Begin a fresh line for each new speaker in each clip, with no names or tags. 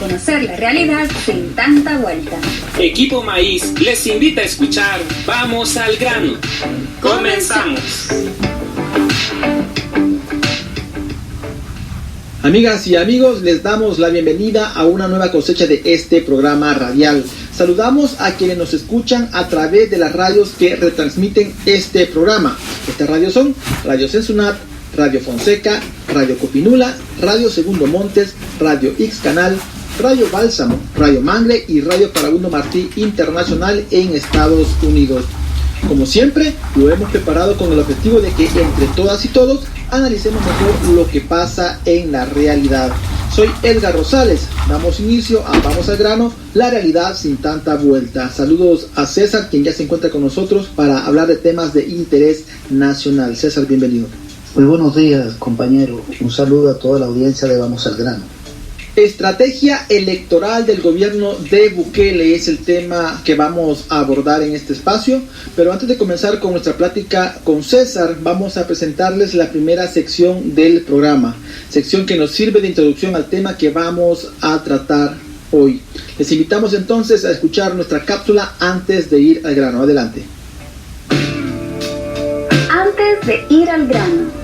conocer la realidad sin tanta vuelta.
Equipo Maíz les invita a escuchar Vamos al grano. ¡Comenzamos!
Amigas y amigos, les damos la bienvenida a una nueva cosecha de este programa radial. Saludamos a quienes nos escuchan a través de las radios que retransmiten este programa. Estas radios son Radio Censunat, Radio Fonseca, Radio Copinula, Radio Segundo Montes, Radio X Canal, Radio Bálsamo, Radio Mangre y Radio Paragundo Martí Internacional en Estados Unidos. Como siempre, lo hemos preparado con el objetivo de que entre todas y todos analicemos mejor lo que pasa en la realidad. Soy Edgar Rosales, damos inicio a Vamos al grano, la realidad sin tanta vuelta. Saludos a César, quien ya se encuentra con nosotros para hablar de temas de interés nacional. César, bienvenido.
Muy buenos días, compañero. Un saludo a toda la audiencia de Vamos al grano.
Estrategia electoral del gobierno de Bukele es el tema que vamos a abordar en este espacio, pero antes de comenzar con nuestra plática con César, vamos a presentarles la primera sección del programa, sección que nos sirve de introducción al tema que vamos a tratar hoy. Les invitamos entonces a escuchar nuestra cápsula antes de ir al grano. Adelante.
Antes de ir al grano.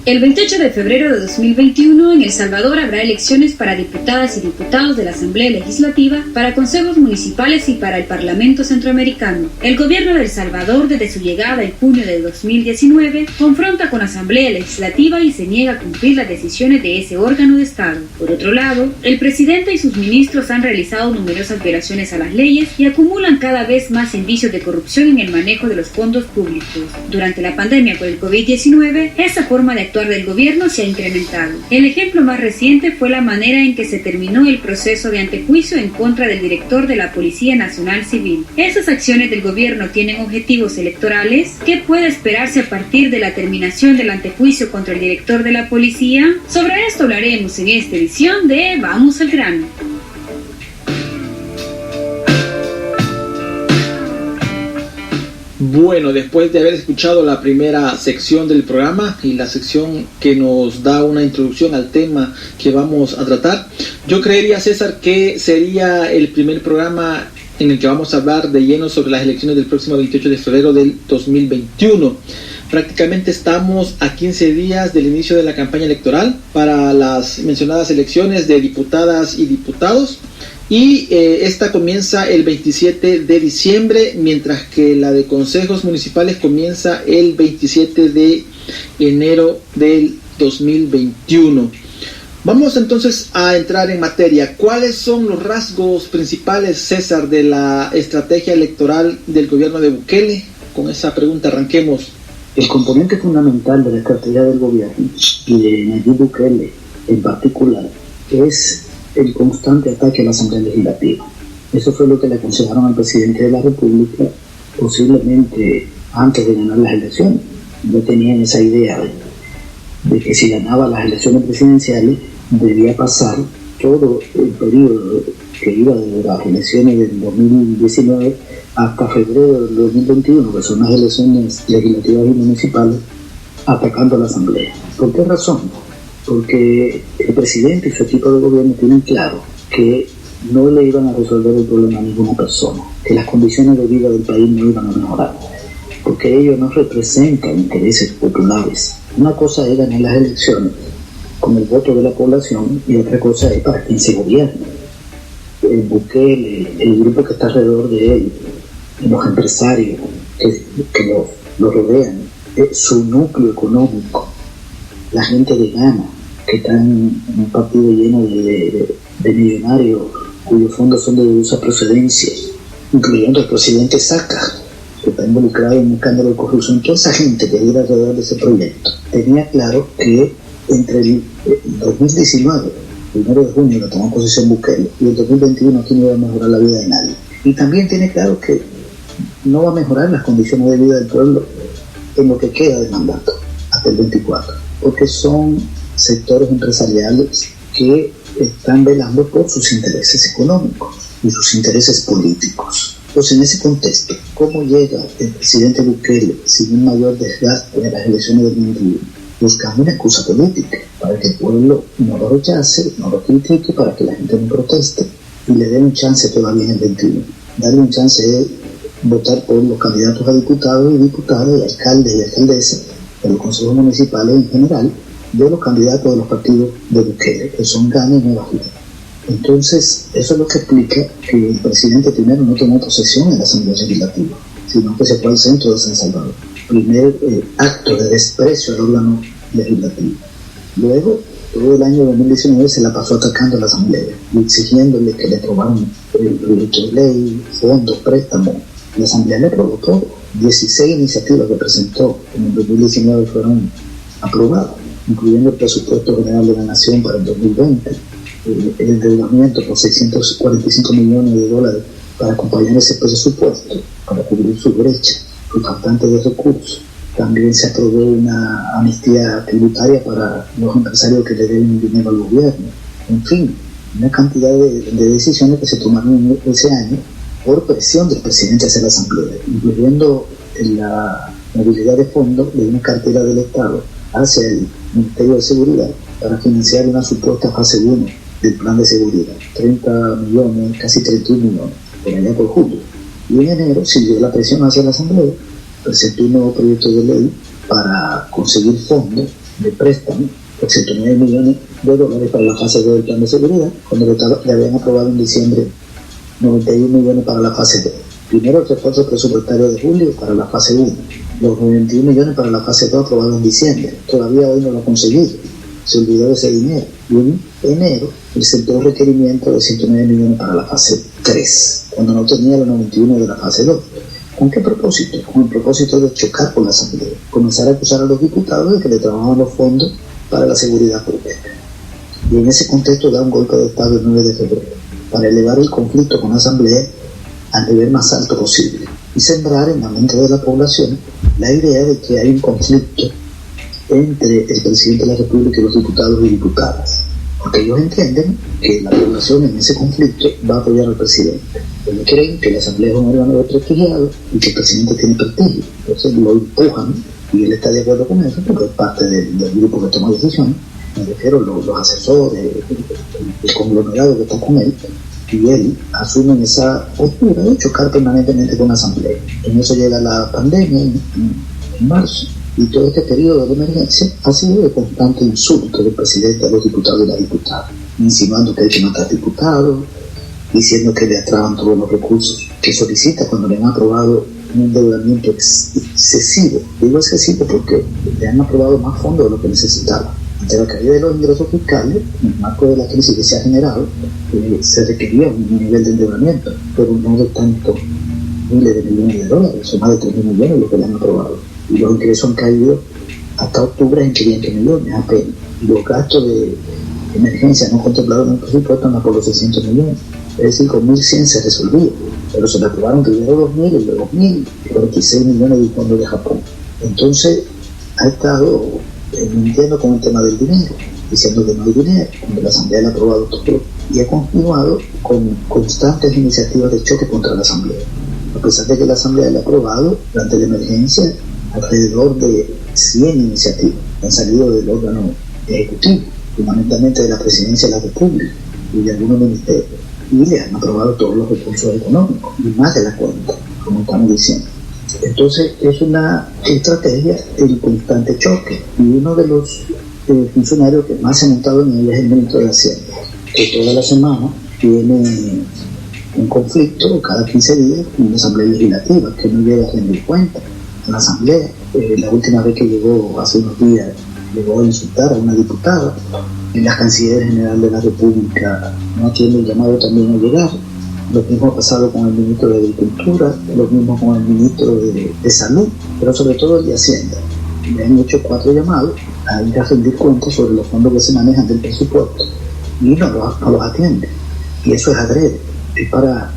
El 28 de febrero de 2021 en El Salvador habrá elecciones para diputadas y diputados de la Asamblea Legislativa, para consejos municipales y para el Parlamento Centroamericano. El gobierno de El Salvador, desde su llegada en junio de 2019, confronta con la Asamblea Legislativa y se niega a cumplir las decisiones de ese órgano de Estado. Por otro lado, el presidente y sus ministros han realizado numerosas violaciones a las leyes y acumulan cada vez más indicios de corrupción en el manejo de los fondos públicos. Durante la pandemia por el COVID-19, esa forma de actuar del gobierno se ha incrementado. El ejemplo más reciente fue la manera en que se terminó el proceso de antejuicio en contra del director de la Policía Nacional Civil. ¿Esas acciones del gobierno tienen objetivos electorales? ¿Qué puede esperarse a partir de la terminación del antejuicio contra el director de la policía? Sobre esto hablaremos en esta edición de Vamos al grano.
Bueno, después de haber escuchado la primera sección del programa y la sección que nos da una introducción al tema que vamos a tratar, yo creería, César, que sería el primer programa en el que vamos a hablar de lleno sobre las elecciones del próximo 28 de febrero del 2021. Prácticamente estamos a 15 días del inicio de la campaña electoral para las mencionadas elecciones de diputadas y diputados. Y esta comienza el 27 de diciembre, mientras que la de consejos municipales comienza el 27 de enero del 2021. Vamos entonces a entrar en materia. ¿Cuáles son los rasgos principales, César, de la estrategia electoral del gobierno de Bukele? Con esa pregunta arranquemos.
El componente fundamental de la estrategia del gobierno y de Nayib Bukele en particular es el constante ataque a la Asamblea Legislativa. Eso fue lo que le aconsejaron al presidente de la República, posiblemente antes de ganar las elecciones. No tenían esa idea de que si ganaba las elecciones presidenciales debía pasar todo el periodo que iba desde las elecciones del 2019 hasta febrero del 2021, que son las elecciones legislativas y municipales, atacando a la Asamblea. ¿Por qué razón? Porque el presidente y su equipo de gobierno tienen claro que no le iban a resolver el problema a ninguna persona, que las condiciones de vida del país no iban a mejorar, porque ellos no representan intereses populares. Una cosa es ganar las elecciones con el voto de la población y otra cosa es para quien se gobierna. El Bukele, el grupo que está alrededor de él, los empresarios que lo rodean, su núcleo económico, la gente de Ghana, que está en un partido lleno de millonarios cuyos fondos son de dudosa procedencia, incluyendo el presidente Saka, que está involucrado en un escándalo de corrupción. Toda esa gente que vive alrededor de ese proyecto tenía claro que entre el 2019, 1 de junio, que tomó posesión Bukele, y el 2021 aquí no iba a mejorar la vida de nadie. Y también tiene claro que no va a mejorar las condiciones de vida del pueblo en lo que queda de mandato, hasta el 24, porque son sectores empresariales que están velando por sus intereses económicos y sus intereses políticos. Entonces, en ese contexto, ¿cómo llega el presidente Bukele sin un mayor desgaste de las elecciones del 2021? Buscando una excusa política para que el pueblo no lo rechace, no lo critique, para que la gente no proteste y le dé un chance todavía en el 21. Darle un chance de votar por los candidatos a diputados y diputadas y alcaldes y alcaldesas de los consejos municipales en general, de los candidatos de los partidos de Bukele, que son Gana y Nueva Vida. Entonces, eso es lo que explica que el presidente primero no tomó posesión en la Asamblea Legislativa, sino que se fue al centro de San Salvador. Primer acto de desprecio al órgano legislativo. Luego, todo el año 2019 se la pasó atacando a la Asamblea y exigiéndole que le aprobaran proyectos de ley, fondos, préstamos. La Asamblea le aprobó todo. 16 iniciativas que presentó en el 2019 fueron aprobadas, incluyendo el presupuesto general de la Nación para el 2020, el endeudamiento por $645 millones para acompañar ese presupuesto, para cubrir su brecha, su faltante de recursos. También se aprobó una amnistía tributaria para los empresarios que le deben dinero al gobierno. En fin, una cantidad de decisiones que se tomaron ese año por presión del presidente hacia la Asamblea, incluyendo la movilidad de fondos de una cartera del Estado hacia el Ministerio de Seguridad para financiar una supuesta fase 1 del plan de seguridad. 30 millones, casi 31 millones, por allá por julio. Y en enero siguió la presión hacia la Asamblea, presentó un nuevo proyecto de ley para conseguir fondos de préstamo por $109 millones para la fase 2 del plan de seguridad, cuando le habían aprobado en diciembre 91 millones para la fase 2. Primero el refuerzo presupuestario de julio para la fase 1, los 91 millones para la fase 2 aprobado en diciembre. Todavía hoy no lo ha conseguido, se olvidó de ese dinero. Y en enero presentó un requerimiento de 109 millones para la fase 3, cuando no tenía los 91 de la fase 2. ¿Con qué propósito? Con el propósito de chocar con la Asamblea, comenzar a acusar a los diputados de que le trabajaban los fondos para la seguridad pública. Y en ese contexto da un golpe de Estado el 9 de febrero, para elevar el conflicto con la Asamblea al nivel más alto posible y sembrar en la mente de la población la idea de que hay un conflicto entre el presidente de la República y los diputados y diputadas, porque ellos entienden que la población en ese conflicto va a apoyar al presidente. Ellos creen que la Asamblea es un órgano desprestigiado y que el presidente tiene prestigio, entonces lo empujan y él está de acuerdo con eso porque es parte del grupo que toma decisiones. Me refiero a los asesores, el conglomerado que está con él, y él asume esa postura de chocar permanentemente con la Asamblea. En eso llega la pandemia en marzo, y todo este periodo de emergencia ha sido de constante insulto del presidente a los diputados y las diputadas, insinuando que hay que matar diputados, diciendo que le atraban todos los recursos que solicita cuando le han aprobado un endeudamiento excesivo. Digo excesivo porque le han aprobado más fondos de lo que necesitaba. Ante la caída de los ingresos fiscales, en el marco de la crisis que se ha generado, se requería un nivel de endeudamiento, pero no de tantos miles de millones de dólares, son más de 3.000 millones lo que le han aprobado. Y los ingresos han caído hasta octubre en 500 millones apenas. Y los gastos de emergencia no contemplados en el presupuesto andan por los 600 millones. Es decir, con 1.100 se resolvía, pero se le aprobaron primero 2.000 y luego 1.046 millones de fondos de Japón. Entonces, ha estado mintiendo con el tema del dinero, diciendo que no hay dinero, cuando la Asamblea le ha aprobado todo, y ha continuado con constantes iniciativas de choque contra la Asamblea. A pesar de que la Asamblea le ha aprobado, durante la emergencia, alrededor de 100 iniciativas han salido del órgano ejecutivo, fundamentalmente de la Presidencia de la República y de algunos ministerios, y le han aprobado todos los recursos económicos, y más de la cuenta, como estamos diciendo. Entonces es una estrategia del constante choque, y uno de los funcionarios que más se ha montado en ella es el ministro de Hacienda, que toda la semana tiene un conflicto cada 15 días con la Asamblea Legislativa, que no llega a rendir cuenta a la Asamblea. La última vez que llegó, hace unos días, llegó a insultar a una diputada, y la Canciller General de la República no atiende el llamado también a llegar. Lo mismo ha pasado con el ministro de Agricultura, lo mismo con el ministro de Salud, pero sobre todo el de Hacienda. Le han hecho 4 llamados a ir a rendir cuentas sobre los fondos que se manejan del presupuesto y no los atiende. Y eso es adrede, es para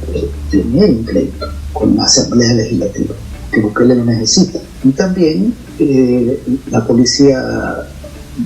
tener un pleito con la Asamblea Legislativa, que Bukele lo necesita. Y también la Policía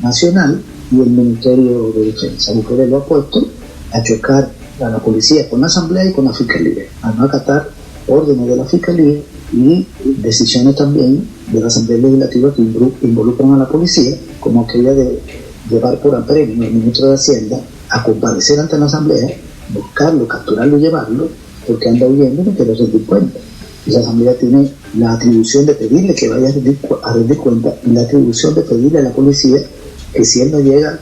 Nacional y el Ministerio de Defensa. Bukele lo ha puesto a chocar a la policía con la Asamblea y con la Fiscalía, a no acatar órdenes de la Fiscalía y decisiones también de la Asamblea Legislativa que involucran a la policía, como aquella de llevar por apremio al ministro de Hacienda a comparecer ante la asamblea, buscarlo, capturarlo y llevarlo, porque anda huyendo y no quiere rendir cuenta. Y la asamblea tiene la atribución de pedirle que vaya a rendir cuenta y la atribución de pedirle a la policía que si él no llega,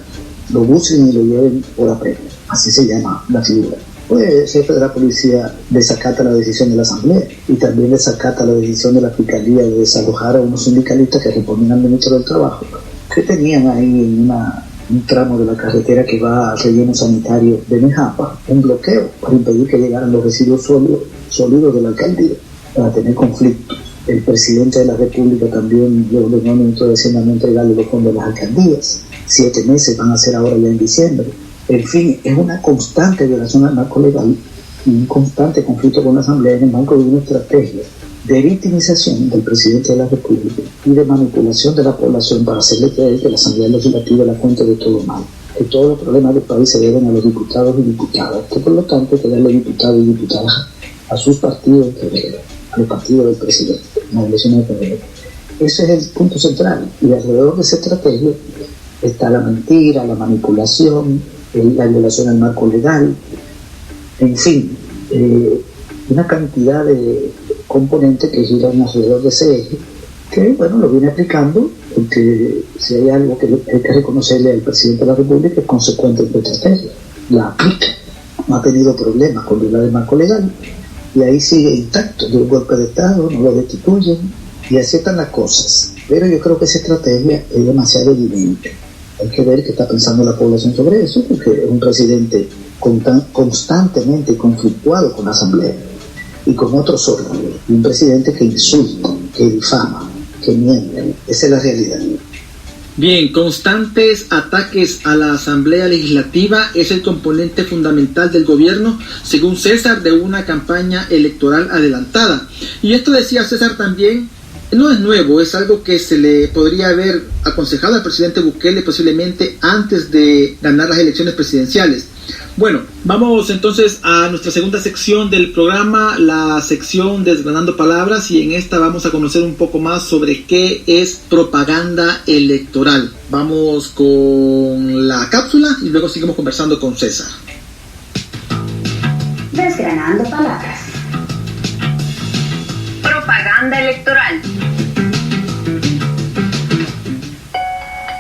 lo busquen y lo lleven por apremio. Así se llama la figura. Pues el jefe de la policía desacata la decisión de la asamblea y también desacata la decisión de la fiscalía de desalojar a unos sindicalistas que responden al ministro del Trabajo, que tenían ahí en un tramo de la carretera que va al relleno sanitario de Nejapa un bloqueo para impedir que llegaran los residuos sólidos de la alcaldía, para tener conflictos. El presidente de la República también le ordenó al ministro de Hacienda no entregarle los fondos de las alcaldías. 7 meses van a ser ahora ya en diciembre. En fin, es una constante violación al marco legal y un constante conflicto con la Asamblea en el marco de una estrategia de victimización del presidente de la República y de manipulación de la población para hacerle creer que la Asamblea Legislativa es la fuente de todo mal, que todos los problemas del país se deben a los diputados y diputadas, que por lo tanto hay que darle diputados y diputadas a sus partidos en febrero, a los partidos del presidente, en las elecciones de febrero. Ese es el punto central, y alrededor de esa estrategia está la mentira, la manipulación, la violación al marco legal, en fin, una cantidad de componentes que giran alrededor de ese eje, que bueno, lo viene aplicando, porque si hay algo que hay que reconocerle al presidente de la República es consecuente en su estrategia, la aplica, no ha tenido problemas con violar el marco legal, y ahí sigue intacto, de un golpe de Estado, no lo destituyen, y así están las cosas. Pero yo creo que esa estrategia es demasiado evidente. Hay que ver qué está pensando la población sobre eso, porque es un presidente constantemente conflictuado con la Asamblea y con otros órganos, y un presidente que insulta, que difama, que miente. Esa es la realidad.
Bien, constantes ataques a la Asamblea Legislativa es el componente fundamental del gobierno, según César, de una campaña electoral adelantada. Y esto decía César también, no es nuevo, es algo que se le podría haber aconsejado al presidente Bukele posiblemente antes de ganar las elecciones presidenciales. Bueno, vamos entonces a nuestra segunda sección del programa, la sección Desgranando Palabras, y en esta vamos a conocer un poco más sobre qué es propaganda electoral. Vamos con la cápsula y luego seguimos conversando con César.
Desgranando palabras. Propaganda electoral.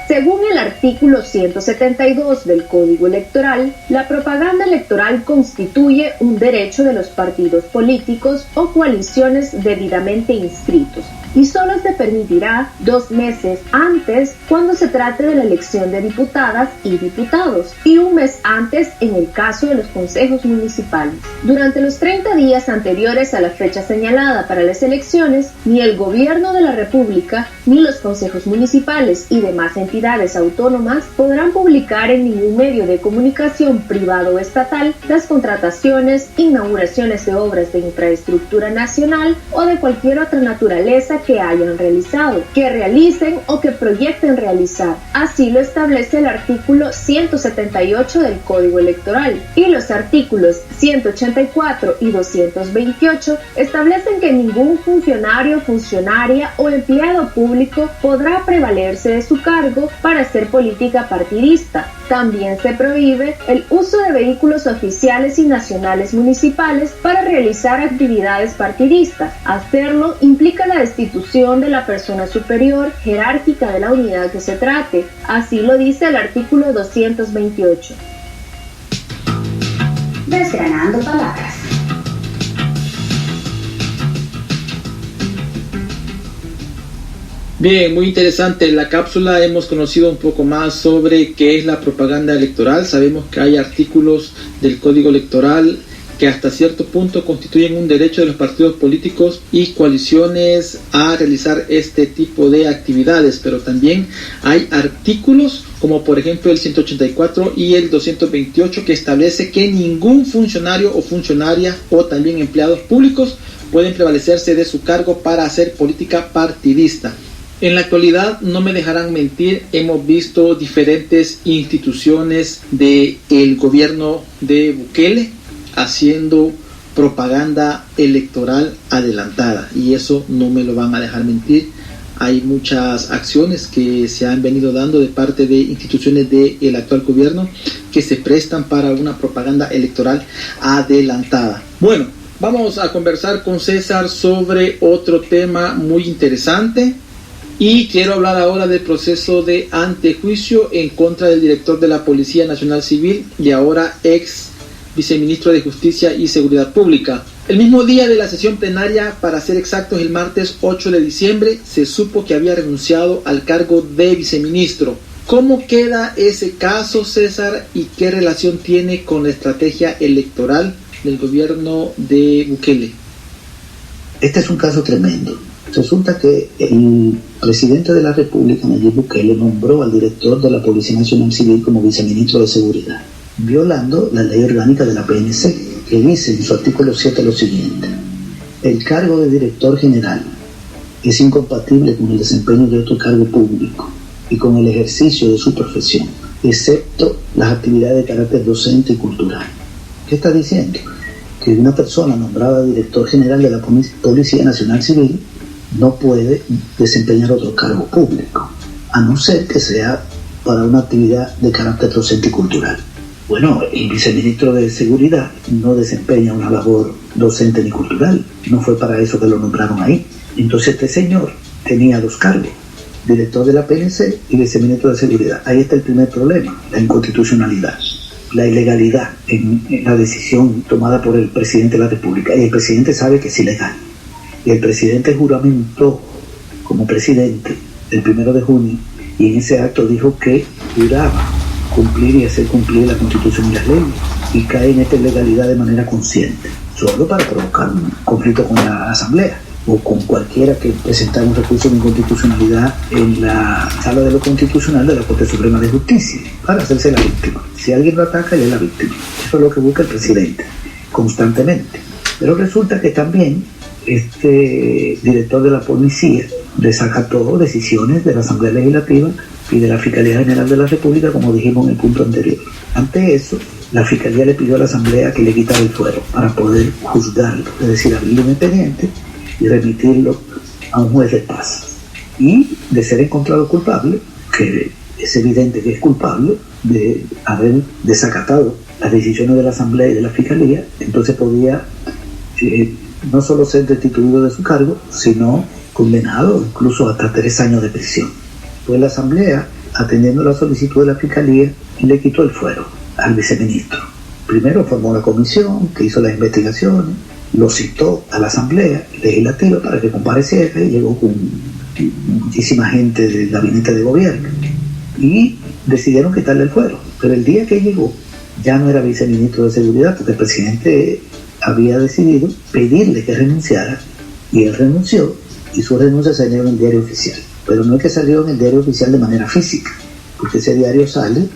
Según el artículo 172 del Código Electoral, la propaganda electoral constituye un derecho de los partidos políticos o coaliciones debidamente inscritos y solo se permitirá 2 meses antes cuando se trate de la elección de diputadas y diputados y 1 mes antes en el caso de los consejos municipales. Durante los 30 días anteriores a la fecha señalada para las elecciones, ni el Gobierno de la República ni los consejos municipales y demás entidades autónomas podrán publicar en ningún medio de comunicación privado o estatal las contrataciones, inauguraciones de obras de infraestructura nacional o de cualquier otra naturaleza que hayan realizado, que realicen o que proyecten realizar. Así lo establece el artículo 178 del Código Electoral, y los artículos 184 y 228 establecen que ningún funcionario, funcionaria o empleado público podrá prevalerse de su cargo para hacer política partidista. También se prohíbe el uso de vehículos oficiales y nacionales municipales para realizar actividades partidistas. Hacerlo implica la destitución de la persona superior jerárquica de la unidad que se trate. Así lo dice el artículo 228. Desgranando palabras.
Bien, muy interesante. En la cápsula hemos conocido un poco más sobre qué es la propaganda electoral. Sabemos que hay artículos del Código Electoral que hasta cierto punto constituyen un derecho de los partidos políticos y coaliciones a realizar este tipo de actividades, pero también hay artículos como por ejemplo el 184 y el 228 que establece que ningún funcionario o funcionaria o también empleados públicos pueden prevalecerse de su cargo para hacer política partidista. En la actualidad, no me dejarán mentir, hemos visto diferentes instituciones del gobierno de Bukele haciendo propaganda electoral adelantada, y eso no me lo van a dejar mentir. Hay muchas acciones que se han venido dando de parte de instituciones del actual gobierno que que se prestan para una propaganda electoral adelantada. Bueno, vamos a conversar con César sobre otro tema muy interesante y quiero hablar ahora del proceso de antejuicio en contra del director de la Policía Nacional Civil y ahora ex viceministro de Justicia y Seguridad Pública. El mismo día de la sesión plenaria, para ser exactos el martes 8 de diciembre, se supo que había renunciado al cargo de viceministro. ¿Cómo queda ese caso, César, y qué relación tiene con la estrategia electoral del gobierno de Bukele?
Este es un caso tremendo. Resulta que el presidente de la República, Nayib Bukele, nombró al director de la Policía Nacional Civil como viceministro de Seguridad, violando la ley orgánica de la PNC, que dice en su artículo 7 lo siguiente: el cargo de director general es incompatible con el desempeño de otro cargo público y con el ejercicio de su profesión, excepto las actividades de carácter docente y cultural. ¿Qué está diciendo? Que una persona nombrada director general de la Policía Nacional Civil no puede desempeñar otro cargo público, a no ser que sea para una actividad de carácter docente y cultural. Bueno, el viceministro de Seguridad no desempeña una labor docente ni cultural, no fue para eso que lo nombraron ahí. Entonces este señor tenía dos cargos, director de la PNC y viceministro de Seguridad. Ahí está el primer problema, la inconstitucionalidad, la ilegalidad en la decisión tomada por el presidente de la República. Y el presidente sabe que es ilegal. Y el presidente juramentó como presidente el 1 de junio y en ese acto dijo que juraba cumplir y hacer cumplir la Constitución y las leyes, y cae en esta ilegalidad de manera consciente, solo para provocar un conflicto con la Asamblea o con cualquiera que presentara un recurso de inconstitucionalidad en la Sala de lo Constitucional de la Corte Suprema de Justicia, para hacerse la víctima. Si alguien lo ataca, él es la víctima. Eso es lo que busca el presidente constantemente. Pero resulta que también este director de la policía desacató decisiones de la Asamblea Legislativa y de la Fiscalía General de la República, como dijimos en el punto anterior. Ante eso, la Fiscalía le pidió a la Asamblea que le quitara el fuero para poder juzgarlo, es decir, abrirlo independiente y remitirlo a un juez de paz. Y de ser encontrado culpable, que es evidente que es culpable de haber desacatado las decisiones de la Asamblea y de la Fiscalía, entonces podía no solo ser destituido de su cargo, sino condenado incluso hasta 3 años de prisión. Pues la Asamblea, atendiendo la solicitud de la Fiscalía, le quitó el fuero al viceministro. Primero formó la comisión que hizo las investigaciones, lo citó a la Asamblea Legislativa para que compareciera, y llegó con muchísima gente del gabinete de gobierno y decidieron quitarle el fuero. Pero el día que llegó ya no era viceministro de Seguridad, porque el presidente había decidido pedirle que renunciara y él renunció, y su renuncia salió en el diario oficial. Pero no es que salió en el diario oficial de manera física, porque ese diario sale,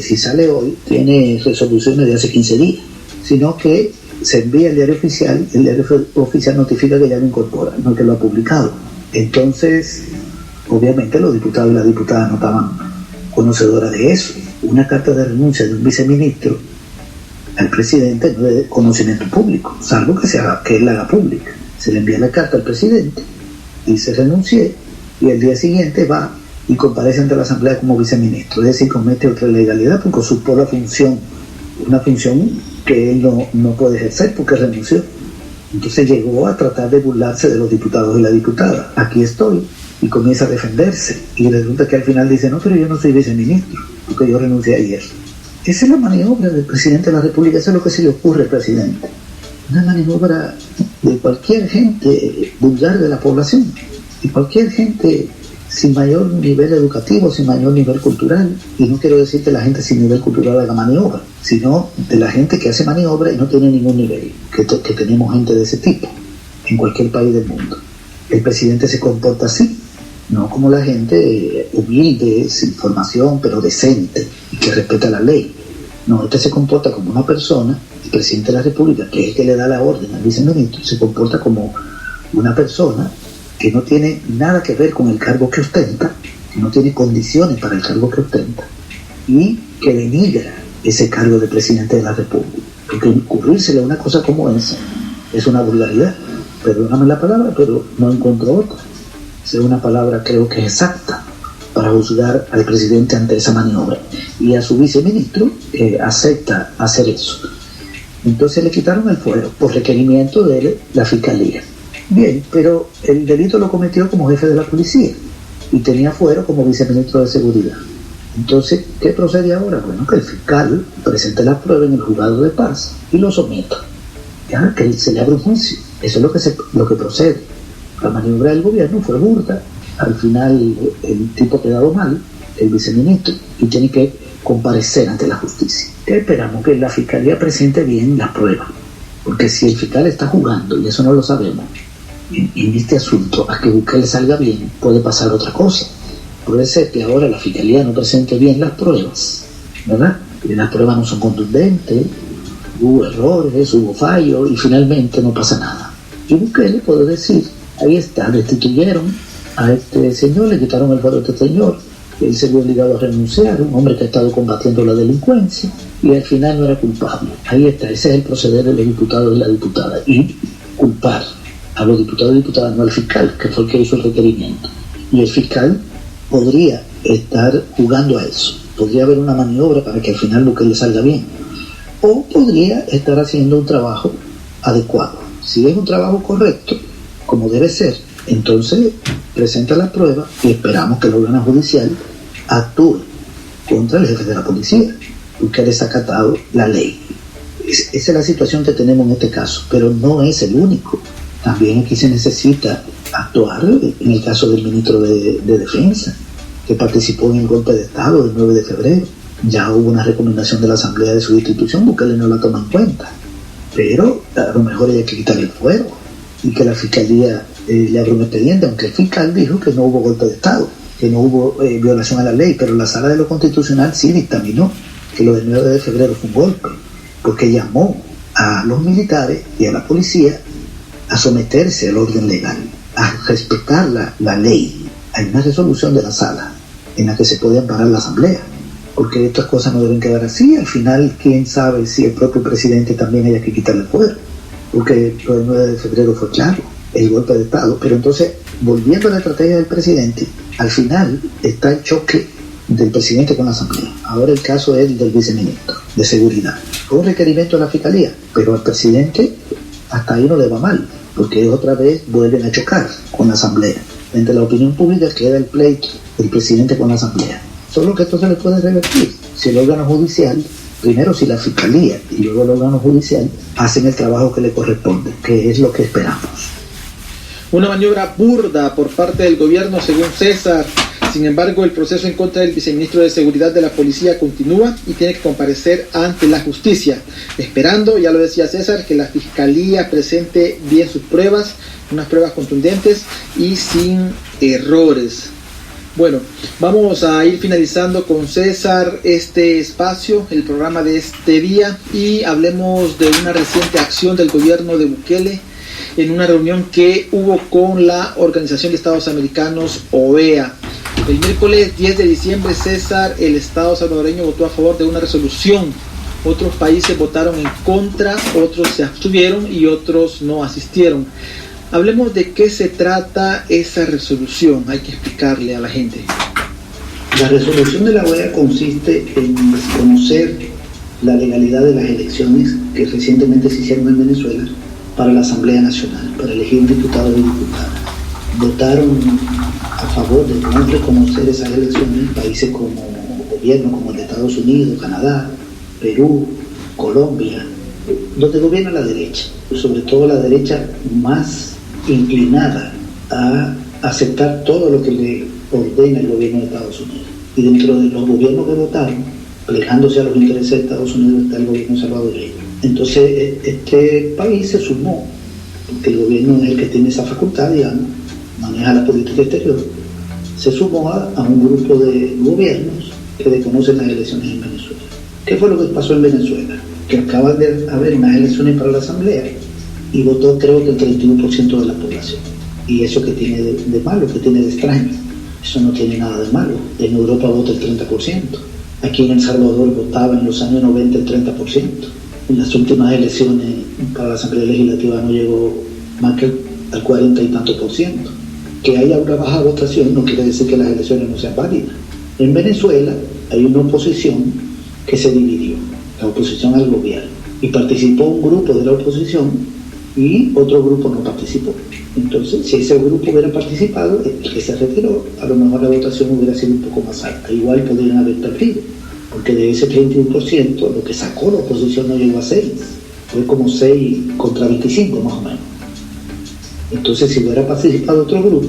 si sale hoy, tiene resoluciones de hace 15 días, sino que se envía al diario oficial, el diario oficial notifica que ya lo incorpora, no que lo ha publicado. Entonces, obviamente los diputados y las diputadas no estaban conocedoras de eso. Una carta de renuncia de un viceministro al presidente no es de conocimiento público, salvo que él la haga pública. Se le envía la carta al presidente, dice renuncié, y el día siguiente va y comparece ante la Asamblea como viceministro, es decir, comete otra ilegalidad porque usurpó la función, una función que él no puede ejercer porque renunció. Entonces llegó a tratar de burlarse de los diputados y la diputada. Aquí estoy, y comienza a defenderse, y resulta que al final dice, no, pero yo no soy viceministro, porque yo renuncié ayer. Esa es la maniobra del presidente de la República, eso es lo que se le ocurre al presidente. Una maniobra de cualquier gente vulgar de la población, y cualquier gente sin mayor nivel educativo, sin mayor nivel cultural. Y no quiero decir que la gente sin nivel cultural haga maniobra, sino de la gente que hace maniobra y no tiene ningún nivel, que tenemos gente de ese tipo en cualquier país del mundo. El presidente se comporta así, no como la gente humilde, sin formación, pero decente y que respeta la ley. No, este se comporta como una persona, el presidente de la República, que es el que le da la orden al viceministro, se comporta como una persona que no tiene nada que ver con el cargo que ostenta, que no tiene condiciones para el cargo que ostenta, y que denigra ese cargo de presidente de la República. Porque ocurrírsele una cosa como esa es una vulgaridad. Perdóname la palabra, pero no encuentro otra. Es una palabra creo que exacta para juzgar al presidente ante esa maniobra. y a su viceministro acepta hacer eso. Entonces le quitaron el fuero por requerimiento de la fiscalía. Bien, pero el delito lo cometió como jefe de la policía y tenía fuero como viceministro de seguridad. Entonces, ¿qué procede ahora? Bueno, que el fiscal presente la prueba en el juzgado de paz y lo someta. Ya, que se le abre un juicio. Eso es lo que procede. La maniobra del gobierno fue burda. Al final el tipo ha quedado mal, el viceministro, y tiene que comparecer ante la justicia. ¿Qué esperamos? Que la fiscalía presente bien las pruebas. Porque si el fiscal está jugando, y eso no lo sabemos, en este asunto, a que Bukele salga bien, puede pasar otra cosa. Puede ser que ahora la fiscalía no presente bien las pruebas, ¿verdad? Y las pruebas no son contundentes, hubo errores, hubo fallos, y finalmente no pasa nada. Y Bukele puede decir, ahí está, destituyeron a este señor, le quitaron el fuero a este señor, él se vio obligado a renunciar, un hombre que ha estado combatiendo la delincuencia, y al final no era culpable. Ahí está, ese es el proceder de los diputados y la diputada, y culpar a los diputados y diputadas, no al fiscal, que fue el que hizo el requerimiento. Y el fiscal podría estar jugando a eso, podría haber una maniobra para que al final Bukele salga bien, o podría estar haciendo un trabajo adecuado. Si es un trabajo correcto, como debe ser, entonces presenta la prueba y esperamos que el órgano judicial actúe contra el jefe de la policía, porque ha desacatado la ley. Esa es la situación que tenemos en este caso, pero no es el único. También aquí se necesita actuar en el caso del ministro de Defensa, que participó en el golpe de Estado del 9 de febrero. Ya hubo una recomendación de la Asamblea de su institución, Bukele no la toma en cuenta. Pero a lo mejor hay que quitarle el fuero y que la Fiscalía le abra un expediente, aunque el fiscal dijo que no hubo golpe de Estado, que no hubo violación a la ley, pero la Sala de lo Constitucional sí dictaminó que lo del 9 de febrero fue un golpe, porque llamó a los militares y a la policía a someterse al orden legal, a respetar la ley. Hay una resolución de la Sala en la que se puede amparar la Asamblea, porque estas cosas no deben quedar así. Al final, quién sabe si el propio presidente también haya que quitarle el poder, porque lo del 9 de febrero fue claro, el golpe de Estado. Pero entonces, volviendo a la estrategia del presidente, al final está el choque del presidente con la Asamblea. Ahora el caso es el del viceministro de Seguridad. Fue un requerimiento de la Fiscalía, pero al presidente hasta ahí no le va mal, porque otra vez vuelven a chocar con la Asamblea. Entre la opinión pública queda el pleito del presidente con la Asamblea. Solo que esto se le puede revertir si el órgano judicial, primero si la Fiscalía y luego el órgano judicial, hacen el trabajo que le corresponde, que es lo que esperamos.
Una maniobra burda por parte del gobierno, según César. Sin embargo, el proceso en contra del viceministro de Seguridad de la Policía continúa y tiene que comparecer ante la justicia, esperando, ya lo decía César, que la Fiscalía presente bien sus pruebas, unas pruebas contundentes y sin errores. Bueno, vamos a ir finalizando con César este espacio, el programa de este día, y hablemos de una reciente acción del gobierno de Bukele en una reunión que hubo con la Organización de Estados Americanos, OEA. El miércoles 10 de diciembre, César, el Estado salvadoreño votó a favor de una resolución. Otros países votaron en contra, otros se abstuvieron y otros no asistieron. Hablemos de qué se trata esa resolución, hay que explicarle a la gente.
La resolución de la OEA consiste en reconocer la legalidad de las elecciones que recientemente se hicieron en Venezuela para la Asamblea Nacional, para elegir diputados y diputadas. Votaron a favor de no reconocer esas elecciones países como gobiernos como el de Estados Unidos, Canadá, Perú, Colombia, donde gobierna la derecha, sobre todo la derecha más inclinada a aceptar todo lo que le ordena el gobierno de Estados Unidos. Y dentro de los gobiernos que votaron, plegándose a los intereses de Estados Unidos, está el gobierno salvadoreño. Entonces este país se sumó, porque el gobierno es el que tiene esa facultad, digamos, maneja la política exterior, se sumó a un grupo de gobiernos que desconocen las elecciones en Venezuela. ¿Qué fue lo que pasó en Venezuela? Que acaban de haber unas elecciones para la Asamblea y votó creo que el 31% de la población. ¿Y eso qué tiene de malo? ¿Qué tiene de extraño? Eso no tiene nada de malo. En Europa vota el 30%. Aquí en El Salvador votaba en los años 90 el 30%. En las últimas elecciones para la Asamblea Legislativa no llegó más que al 40 y tanto %. Que haya una baja votación no quiere decir que las elecciones no sean válidas. En Venezuela hay una oposición que se dividió, la oposición al gobierno, y participó un grupo de la oposición y otro grupo no participó. Entonces, si ese grupo hubiera participado, el que se retiró, a lo mejor la votación hubiera sido un poco más alta. Igual podrían haber perdido, porque de ese 31%, lo que sacó la oposición no llegó a 6, fue como 6 contra 25 más o menos. Entonces, si hubiera participado otro grupo,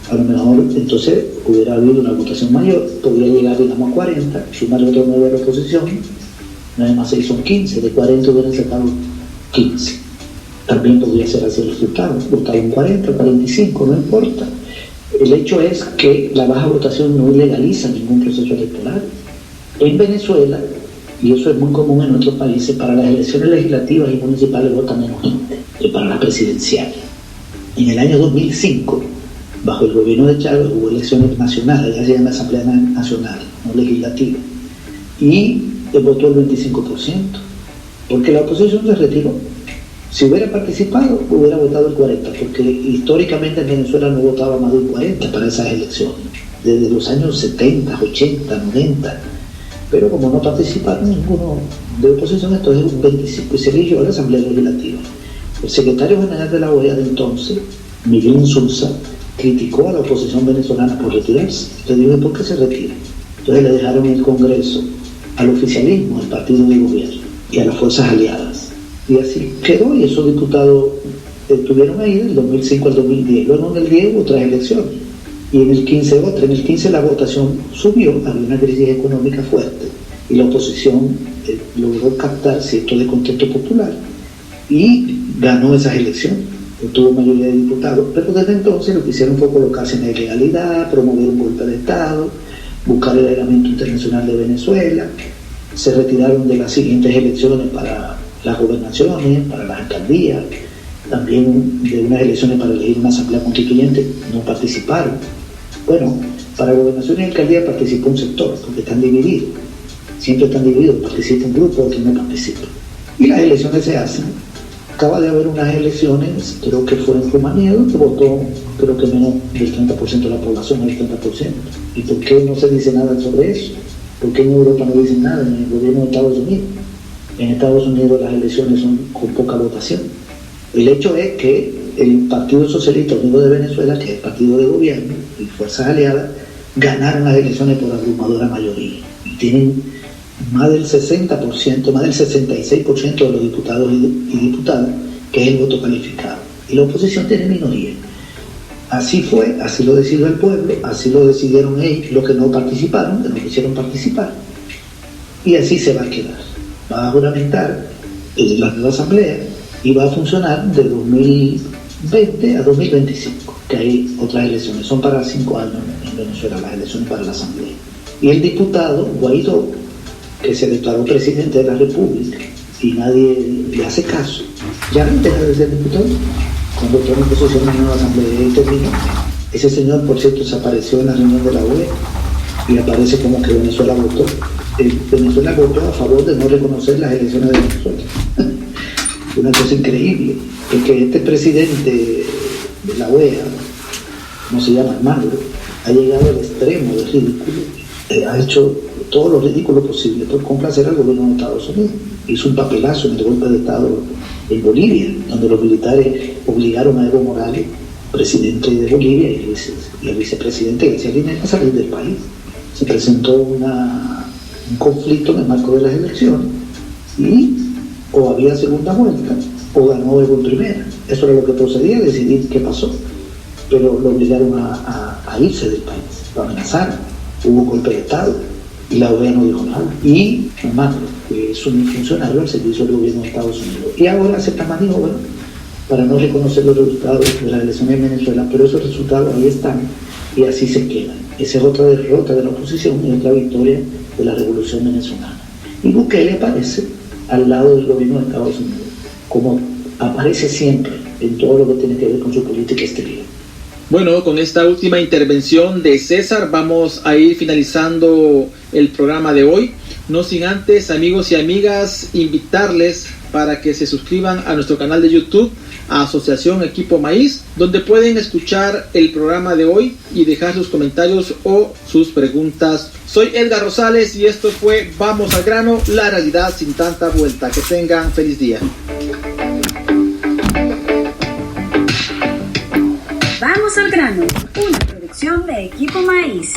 a lo mejor entonces hubiera habido una votación mayor, podría llegar, digamos, a 40, sumar otro 9 de la oposición, 9 más 6 son 15, de 40 hubieran sacado 15. También podría ser así el resultado, votaron 40, 45, no importa. El hecho es que la baja votación no ilegaliza ningún proceso electoral. En Venezuela, y eso es muy común en otros países, para las elecciones legislativas y municipales vota menos gente que para las presidenciales. En el año 2005, bajo el gobierno de Chávez, hubo elecciones nacionales, ya se llama Asamblea Nacional, no legislativa, y votó el 25%, porque la oposición se retiró. Si hubiera participado, hubiera votado el 40%, porque históricamente en Venezuela no votaba más del 40% para esas elecciones, desde los años 70, 80, 90. Pero como no participaron ninguno de oposición, entonces un 25% y se eligió la Asamblea Legislativa. El secretario general de la OEA de entonces, Miguel Insulza, criticó a la oposición venezolana por retirarse. Le dijo, ¿por qué se retira? Entonces le dejaron el Congreso al oficialismo, al partido de gobierno y a las fuerzas aliadas. Y así quedó, y esos diputados estuvieron ahí del 2005 al 2010. Luego en el 10 hubo otras elecciones, y en el 15 otra. En el 15 la votación subió, había una crisis económica fuerte, y la oposición logró captar cierto descontento popular, y ganó esas elecciones, tuvo mayoría de diputados, pero desde entonces lo que hicieron fue colocarse en la ilegalidad, promover un golpe de Estado, buscar el aislamiento internacional de Venezuela, se retiraron de las siguientes elecciones para las gobernaciones, para las alcaldías, también de unas elecciones para elegir una asamblea constituyente, no participaron. Bueno, para gobernación y alcaldía participó un sector, porque están divididos, siempre están divididos, participa un grupo, otro no participa. Y las elecciones se hacen. Acaba de haber unas elecciones, creo que fue en Rumanía, donde votó, creo que menos del 30% de la población, el 30%. ¿Y por qué no se dice nada sobre eso? ¿Por qué en Europa no dicen nada, en el gobierno de Estados Unidos? En Estados Unidos las elecciones son con poca votación. El hecho es que el Partido Socialista Unido de Venezuela, que es el partido de gobierno y fuerzas aliadas, ganaron las elecciones por abrumadora mayoría. Y tienen más del 60%, más del 66% de los diputados y diputadas, que es el voto calificado. Y la oposición tiene minoría. Así fue, así lo decidió el pueblo, así lo decidieron ellos, los que no participaron, que no quisieron participar. Y así se va a quedar. Va a juramentar la nueva asamblea y va a funcionar de 2020 a 2025, que hay otras elecciones, son para 5 años en Venezuela las elecciones para la asamblea. Y el diputado Guaidó, que se declaró presidente de la República y nadie le hace caso, ya no deja de ser diputado. Cuando toma posesión en la nueva asamblea y terminó, ese señor, por cierto, se apareció en la reunión de la OEA y aparece como que Venezuela votó. Venezuela votó a favor de no reconocer las elecciones de Venezuela. Una cosa increíble, porque este presidente de la OEA, ¿cómo se llama? Maduro, ha llegado al extremo del ridículo, ha hecho todo lo ridículo posible por complacer al gobierno de Estados Unidos. Hizo un papelazo en el golpe de Estado en Bolivia, donde los militares obligaron a Evo Morales, presidente de Bolivia, y al vicepresidente García Linera a salir del país. Se presentó un conflicto en el marco de las elecciones y o había segunda vuelta o ganó Evo en primera. Eso era lo que procedía, decidir qué pasó. Pero lo obligaron a irse del país, lo amenazaron, hubo golpe de Estado y la OEA no dijo nada. Y Maduro, que es un funcionario al servicio del gobierno de Estados Unidos, y ahora hace esta maniobra para no reconocer los resultados de las elecciones en Venezuela, pero esos resultados ahí están y así se quedan. Esa es otra derrota de la oposición y otra victoria de la revolución venezolana. Y Bukele aparece al lado del gobierno de Estados Unidos, como aparece siempre en todo lo que tiene que ver con su política exterior.
Bueno, con esta última intervención de César vamos a ir finalizando el programa de hoy. No sin antes, amigos y amigas, invitarles para que se suscriban a nuestro canal de YouTube, a Asociación Equipo Maíz, donde pueden escuchar el programa de hoy y dejar sus comentarios o sus preguntas. Soy Edgar Rosales y esto fue Vamos al grano, la realidad sin tanta vuelta. Que tengan feliz día.
Vamos al grano, una producción de Equipo Maíz.